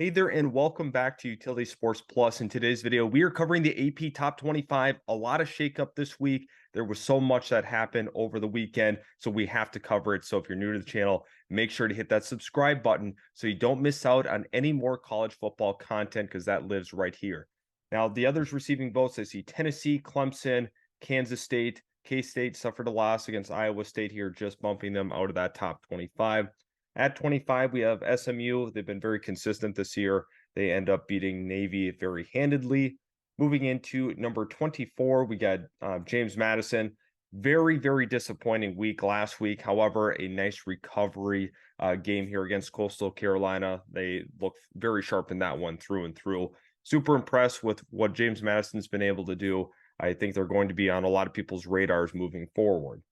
Hey there, and welcome back to Utility Sports Plus. In today's video, we are covering the AP Top 25. A lot of shakeup this week. There was so much that happened over the weekend, so we have to cover it. So if you're new to the channel, make sure to hit that subscribe button so you don't miss out on any more college football content because that lives right here. Now, the others receiving votes, I see Tennessee, Clemson, Kansas State, K-State suffered a loss against Iowa State here, just bumping them out of that top 25. At 25, we have SMU. They've been very consistent this year. They end up beating Navy very handedly. Moving into number 24, we got James Madison. Very, very disappointing week last week. However, a nice recovery game here against Coastal Carolina. They look very sharp in that one through and through. Super impressed with what James Madison's been able to do. I think they're going to be on a lot of people's radars moving forward.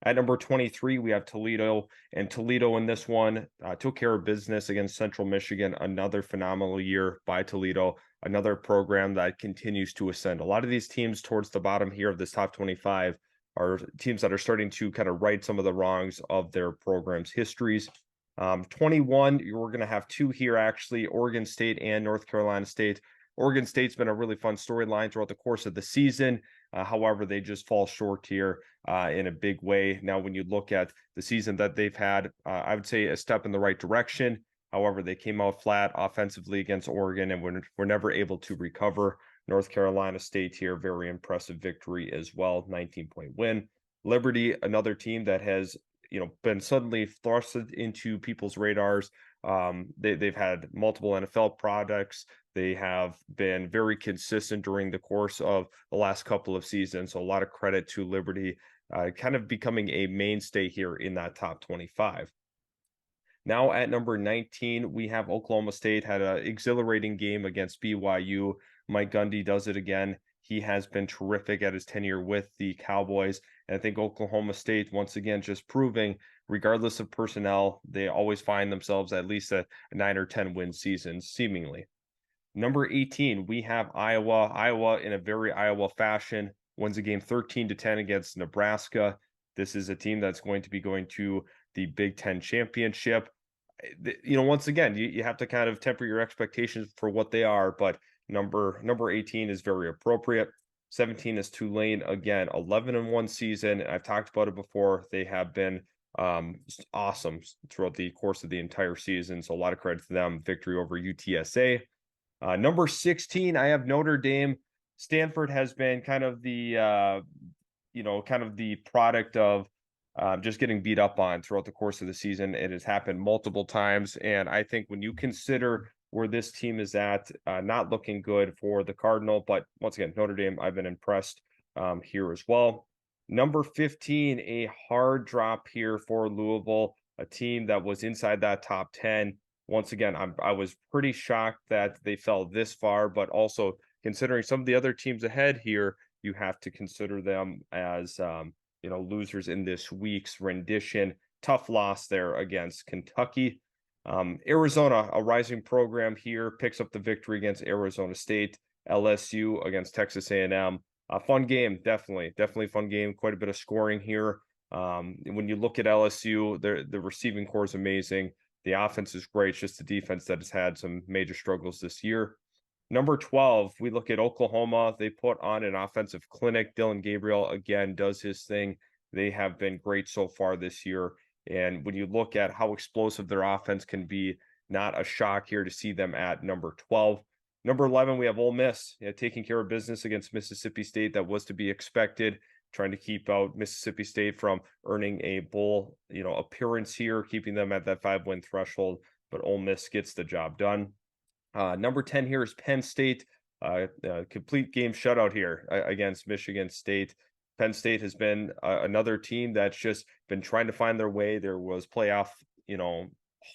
At number 23, we have Toledo, and Toledo in this one took care of business against Central Michigan. Another phenomenal year by Toledo, another program that continues to ascend. A lot of these teams towards the bottom here of this top 25 are teams that are starting to kind of right some of the wrongs of their program's histories. 21, we're going to have two here, actually, Oregon State and North Carolina State. Oregon State's been a really fun storyline throughout the course of the season. However, they just fall short here in a big way. Now, when you look at the season that they've had, I would say a step in the right direction. However, they came out flat offensively against Oregon and were never able to recover. North Carolina State here, very impressive victory as well, 19-point win. Liberty, another team that has been suddenly thrusted into people's radars. They've had multiple NFL products. They have been very consistent during the course of the last couple of seasons. So a lot of credit to Liberty, kind of becoming a mainstay here in that top 25. Now at number 19, we have Oklahoma State had an exhilarating game against BYU. Mike Gundy does it again. He has been terrific at his tenure with the Cowboys. And I think Oklahoma State, once again, just proving, regardless of personnel, they always find themselves at least a 9 or 10 win season, seemingly. Number 18, we have Iowa. Iowa, in a very Iowa fashion, wins a game 13-10 against Nebraska. This is a team that's going to be going to the Big Ten championship. Once again, you have to kind of temper your expectations for what they are, but number 18 is very appropriate. 17 is Tulane. Again, 11-1 season. I've talked about it before. They have been awesome throughout the course of the entire season. So a lot of credit to them. Victory over UTSA. Number 16, I have Notre Dame. Stanford has been kind of the product of just getting beat up on throughout the course of the season. It has happened multiple times. And I think when you consider where this team is at, not looking good for the Cardinal, but once again, Notre Dame, I've been impressed here as well. Number 15, a hard drop here for Louisville, a team that was inside that top 10. Once again, I was pretty shocked that they fell this far, but also considering some of the other teams ahead here, you have to consider them as losers in this week's rendition. Tough loss there against Kentucky. Arizona, a rising program here, picks up the victory against Arizona State. LSU against Texas A&M. A fun game, definitely fun game. Quite a bit of scoring here. When you look at LSU, the receiving core is amazing. The offense is great. It's just the defense that has had some major struggles this year. Number 12, we look at Oklahoma. They put on an offensive clinic. Dillon Gabriel, again, does his thing. They have been great so far this year. And when you look at how explosive their offense can be, not a shock here to see them at number 12. Number 11, we have Ole Miss taking care of business against Mississippi State. That was to be expected, trying to keep out Mississippi State from earning a bowl, appearance here, keeping them at that 5-win threshold. But Ole Miss gets the job done. Number 10 here is Penn State. Complete game shutout here against Michigan State. Penn State has been another team that's just been trying to find their way. There was playoff,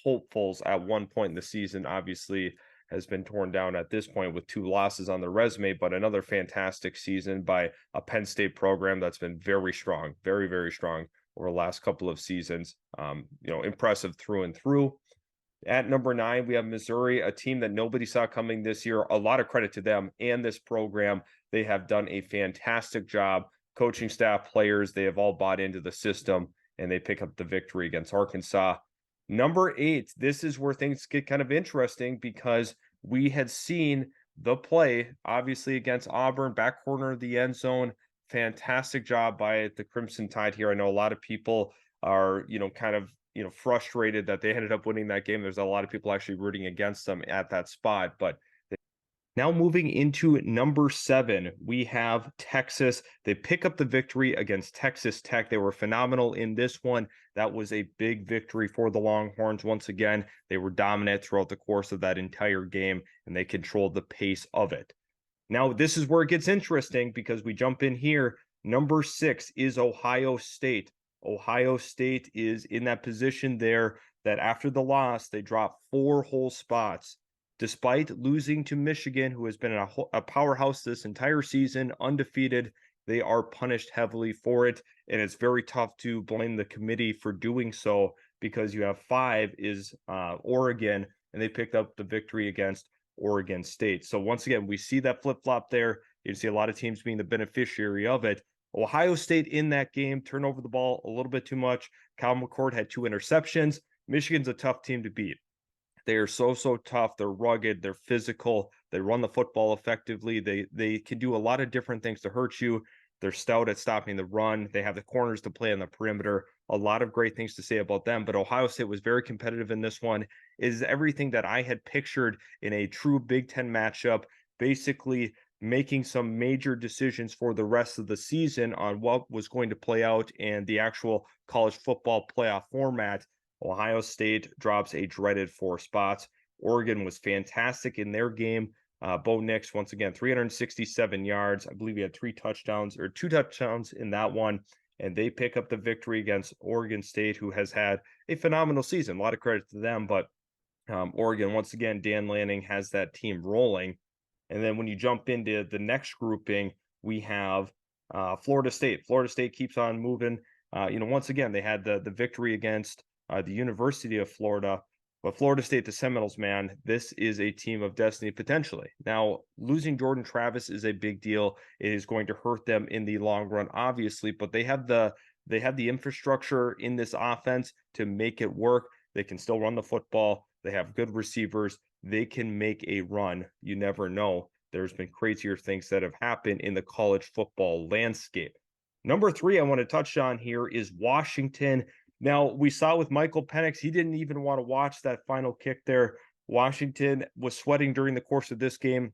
hopefuls at one point in the season. Obviously, has been torn down at this point with 2 losses on their resume, but another fantastic season by a Penn State program that's been very strong, very, very strong over the last couple of seasons. Impressive through and through. At number 9, we have Missouri, a team that nobody saw coming this year. A lot of credit to them and this program. They have done a fantastic job. Coaching staff, players, they have all bought into the system, and they pick up the victory against Arkansas. Number 8, this is where things get kind of interesting because we had seen the play, obviously, against Auburn, back corner of the end zone. Fantastic job by the Crimson Tide here. I know a lot of people are, kind of, frustrated that they ended up winning that game. There's a lot of people actually rooting against them at that spot, but now moving into number 7, we have Texas. They pick up the victory against Texas Tech. They were phenomenal in this one. That was a big victory for the Longhorns. Once again, they were dominant throughout the course of that entire game, and they controlled the pace of it. Now, this is where it gets interesting because we jump in here. Number 6 is Ohio State. Ohio State is in that position there that after the loss, they dropped 4 whole spots. Despite losing to Michigan, who has been a powerhouse this entire season, undefeated, they are punished heavily for it. And it's very tough to blame the committee for doing so because you have 5 is Oregon, and they picked up the victory against Oregon State. So once again, we see that flip-flop there. You see a lot of teams being the beneficiary of it. Ohio State in that game turned over the ball a little bit too much. Kyle McCord had 2 interceptions. Michigan's a tough team to beat. They are so tough. They're rugged. They're physical. They run the football effectively. They can do a lot of different things to hurt you. They're stout at stopping the run. They have the corners to play on the perimeter. A lot of great things to say about them. But Ohio State was very competitive in this one. Is everything that I had pictured in a true Big Ten matchup. Basically making some major decisions for the rest of the season on what was going to play out and the actual college football playoff format. Ohio State drops a dreaded 4 spots. Oregon was fantastic in their game. Bo Nix, once again, 367 yards. I believe he had 3 touchdowns or 2 touchdowns in that one. And they pick up the victory against Oregon State, who has had a phenomenal season. A lot of credit to them. But Oregon, once again, Dan Lanning has that team rolling. And then when you jump into the next grouping, we have Florida State. Florida State keeps on moving. Once again, they had the victory against the University of Florida. But Florida State, the Seminoles, man, this is a team of destiny potentially. Now, losing Jordan Travis is a big deal. It is going to hurt them in the long run, obviously, but they have the infrastructure in this offense to make it work. They can still run the football. They have good receivers. They can make a run. You never know. There's been crazier things that have happened in the college football landscape. Number 3 I want to touch on here is Washington. Now, we saw with Michael Penix, he didn't even want to watch that final kick there. Washington was sweating during the course of this game.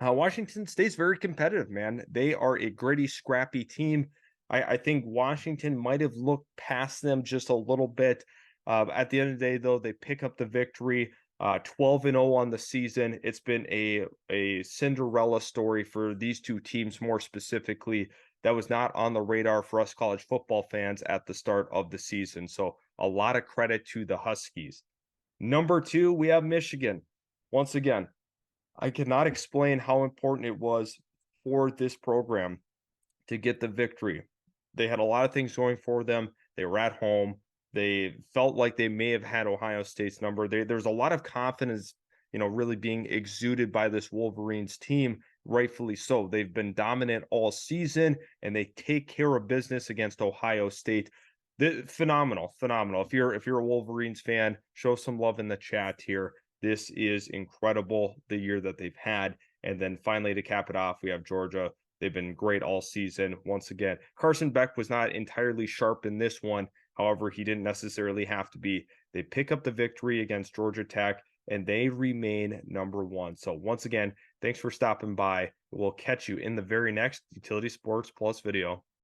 Washington stays very competitive, man. They are a gritty, scrappy team. I think Washington might have looked past them just a little bit. At the end of the day, though, they pick up the victory. 12-0 on the season. It's been a Cinderella story for these 2 teams more specifically. That was not on the radar for us college football fans at the start of the season. So a lot of credit to the Huskies. Number 2, we have Michigan. Once again, I cannot explain how important it was for this program to get the victory. They had a lot of things going for them. They were at home. They felt like they may have had Ohio State's number. There's a lot of confidence, really being exuded by this Wolverines team, rightfully so. They've been dominant all season, and they take care of business against Ohio State. Phenomenal. If you're a Wolverines fan, show some love in the chat here. This is incredible, the year that they've had. And then finally, to cap it off, we have Georgia. They've been great all season. Once again, Carson Beck was not entirely sharp in this one. However, he didn't necessarily have to be. They pick up the victory against Georgia Tech, and they remain number 1. So once again, thanks for stopping by. We'll catch you in the very next Utility Sports Plus video.